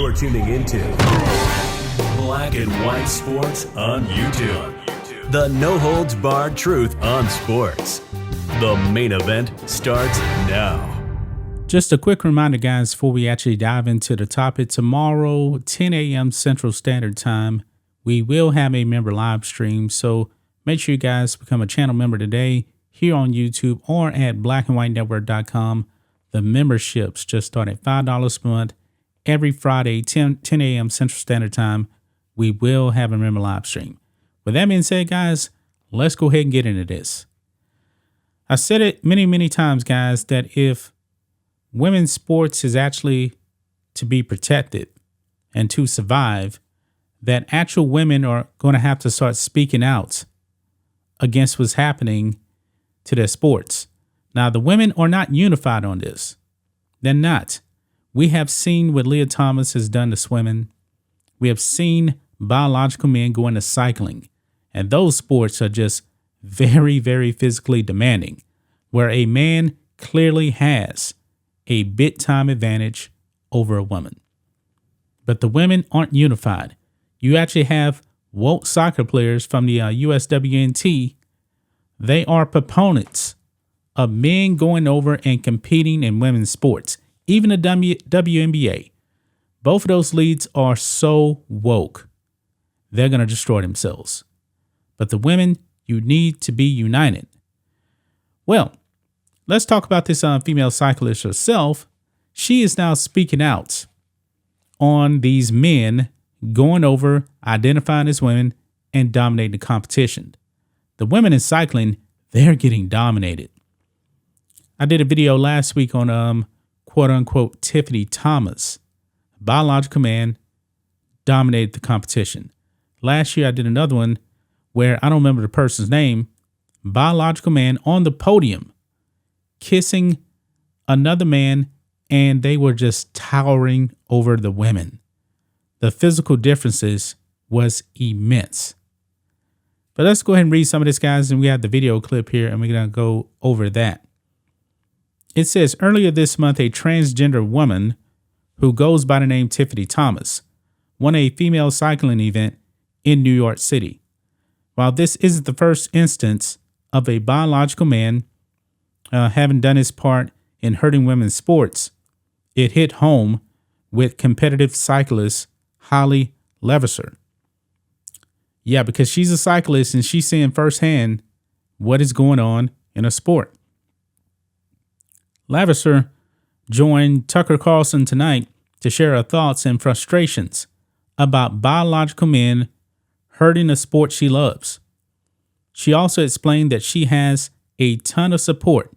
You're tuning into Black and White Sports on YouTube. The no-holds-barred truth on sports. The main event starts now. Just a quick reminder, guys, before we actually dive into the topic. Tomorrow, 10 a.m. Central Standard Time, we will have a member live stream. So make sure you guys become a channel member today here on YouTube or at blackandwhitenetwork.com. The memberships just start at $5 a month. Every Friday, 10 a.m. Central Standard Time, we will have a member live stream. With that being said, guys, let's go ahead and get into this. I said it many times, guys, that if women's sports is actually to be protected and to survive, that actual women are going to have to start speaking out against what's happening to their sports. Now, the women are not unified on this. They're not. We have seen what Leah Thomas has done to swimming. We have seen biological men go into cycling. And those sports are just very, very physically demanding, where a man clearly has a bit time advantage over a woman. But the women aren't unified. You actually have woke soccer players from the USWNT. They are proponents of men going over and competing in women's sports. Even the WNBA, both of those leagues are so woke, they're going to destroy themselves. But the women, you need to be united. Well, let's talk about this female cyclist herself. She is now speaking out on these men going over, identifying as women, and dominating the competition. The women in cycling, they're getting dominated. I did a video last week on quote unquote Tiffany Thomas. Biological man dominated the competition. Last year I did another one where I don't remember the person's name. Biological man on the podium kissing another man, and they were just towering over the women. The physical differences was immense. But let's go ahead and read some of this, guys, and we have the video clip here, and we're going to go over that. It says, earlier this month, a transgender woman who goes by the name Tiffany Thomas won a female cycling event in New York City. While this isn't the first instance of a biological man having done his part in hurting women's sports, it hit home with competitive cyclist Holly Levasseur. Yeah, because she's a cyclist and she's seeing firsthand what is going on in a sport. Levasseur joined Tucker Carlson tonight to share her thoughts and frustrations about biological men hurting a sport she loves. She also explained that she has a ton of support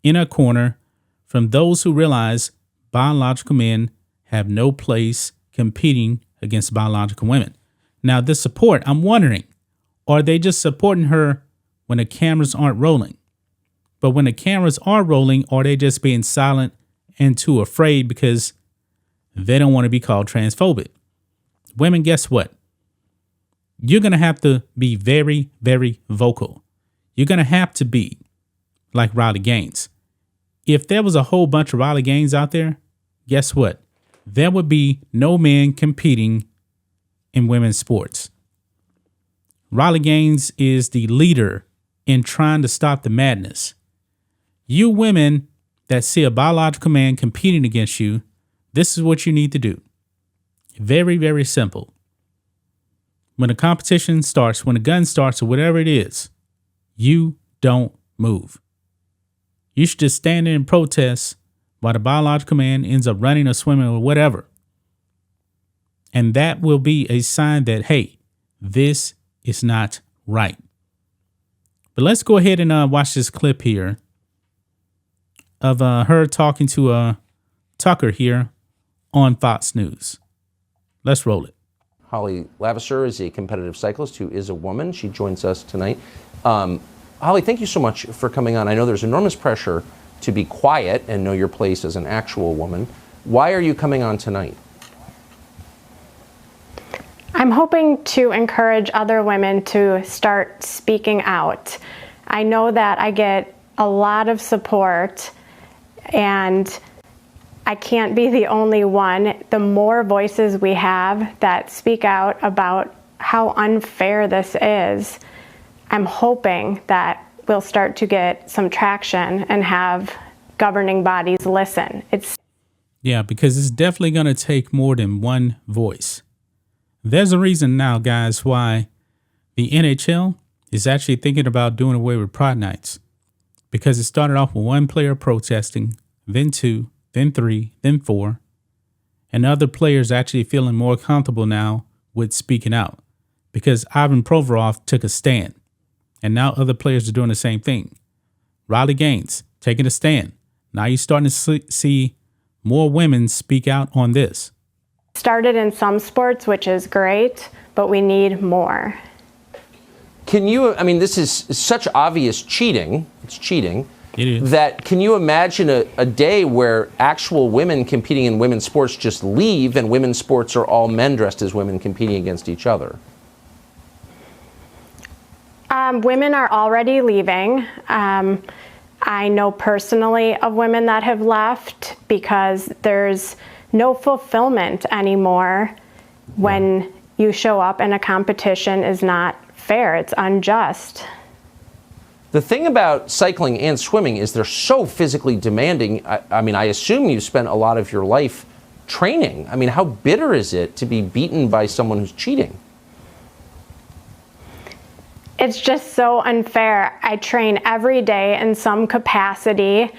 in her corner from those who realize biological men have no place competing against biological women. Now, this support, I'm wondering, are they just supporting her when the cameras aren't rolling? But when the cameras are rolling, are they just being silent and too afraid because they don't want to be called transphobic? Women, guess what? You're going to have to be very, very vocal. You're going to have to be like Riley Gaines. If there was a whole bunch of Riley Gaines out there, guess what? There would be no men competing in women's sports. Riley Gaines is the leader in trying to stop the madness. You women that see a biological man competing against you, this is what you need to do. Very, very simple. When a competition starts, when a gun starts, or whatever it is, you don't move. You should just stand there and protest while the biological man ends up running or swimming or whatever. And that will be a sign that, hey, this is not right. But let's go ahead and watch this clip here of her talking to Tucker here on Fox News. Let's roll it. Holly Levasseur is a competitive cyclist who is a woman. She joins us tonight. Holly, thank you so much for coming on. I know there's enormous pressure to be quiet and know your place as an actual woman. Why are you coming on tonight? I'm hoping to encourage other women to start speaking out. I know that I get a lot of support, and I can't be the only one. The more voices we have that speak out about how unfair this is, I'm hoping that we'll start to get some traction and have governing bodies listen. Yeah, because it's definitely going to take more than one voice. There's a reason now, guys, why the NHL is actually thinking about doing away with Pride Nights. Because it started off with one player protesting, then two, then three, then four. And other players actually feeling more comfortable now with speaking out. Because Ivan Provorov took a stand. And now other players are doing the same thing. Riley Gaines taking a stand. Now you're starting to see more women speak out on this. Started in some sports, which is great, but we need more. Can you, I mean, this is such obvious cheating. It's cheating. It is. That, can you imagine a day where actual women competing in women's sports just leave and women's sports are all men dressed as women competing against each other? Women are already leaving. I know personally of women that have left because there's no fulfillment anymore when you show up and a competition is not fair. It's unjust. The thing about cycling and swimming is they're so physically demanding. I mean, I assume you've spent a lot of your life training. I mean, how bitter is it to be beaten by someone who's cheating? It's just so unfair. I train every day in some capacity.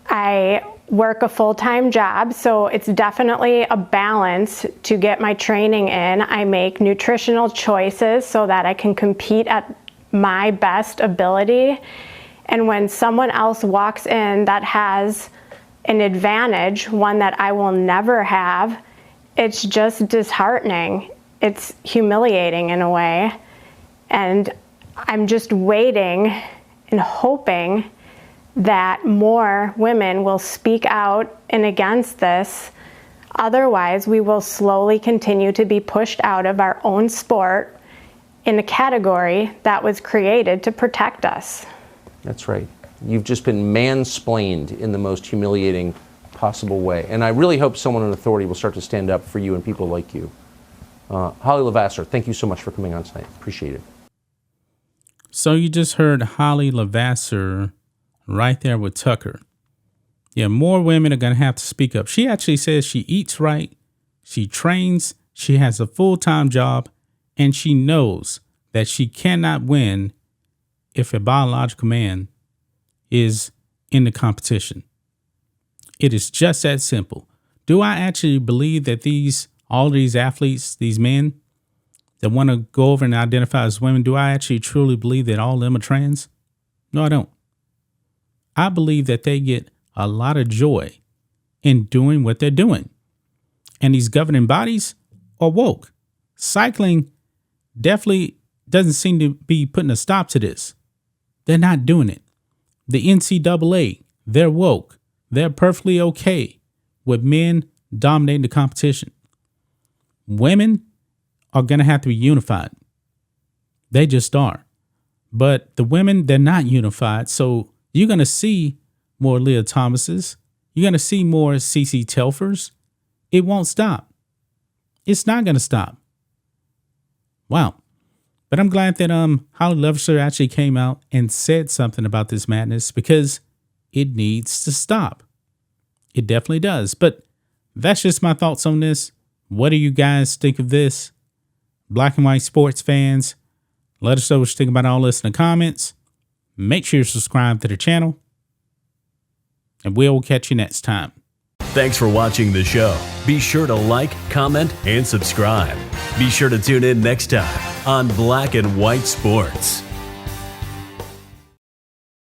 I work a full-time job, so it's definitely a balance to get my training in. I make nutritional choices so that I can compete at my best ability. And when someone else walks in that has an advantage, one that I will never have, it's just disheartening. It's humiliating in a way. And I'm just waiting and hoping that more women will speak out and against this. Otherwise, we will slowly continue to be pushed out of our own sport in a category that was created to protect us. That's right. You've just been mansplained in the most humiliating possible way. And I really hope someone in authority will start to stand up for you and people like you. Holly Levasseur, thank you so much for coming on tonight. Appreciate it. So you just heard Holly Levasseur right there with Tucker. Yeah, more women are going to have to speak up. She actually says she eats right, she trains, she has a full-time job, and she knows that she cannot win if a biological man is in the competition. It is just that simple. Do I actually believe that all these athletes, these men that want to go over and identify as women, do I actually truly believe that all of them are trans? No, I don't. I believe that they get a lot of joy in doing what they're doing. And these governing bodies are woke. Cycling definitely doesn't seem to be putting a stop to this. They're not doing it. The NCAA, they're woke. They're perfectly okay with men dominating the competition. Women are going to have to be unified. They just are. But the women, they're not unified. So you're going to see more Leah Thomases. You're going to see more CeCe Telfers. It won't stop. It's not going to stop. Wow. But I'm glad that Holly Levasseur actually came out and said something about this madness because it needs to stop. It definitely does. But that's just my thoughts on this. What do you guys think of this? Black and white sports fans, let us know what you think about all this in the comments. Make sure you subscribe to the channel, and we'll catch you next time. Thanks for watching the show. Be sure to like, comment, and subscribe. Be sure to tune in next time on Black and White Sports.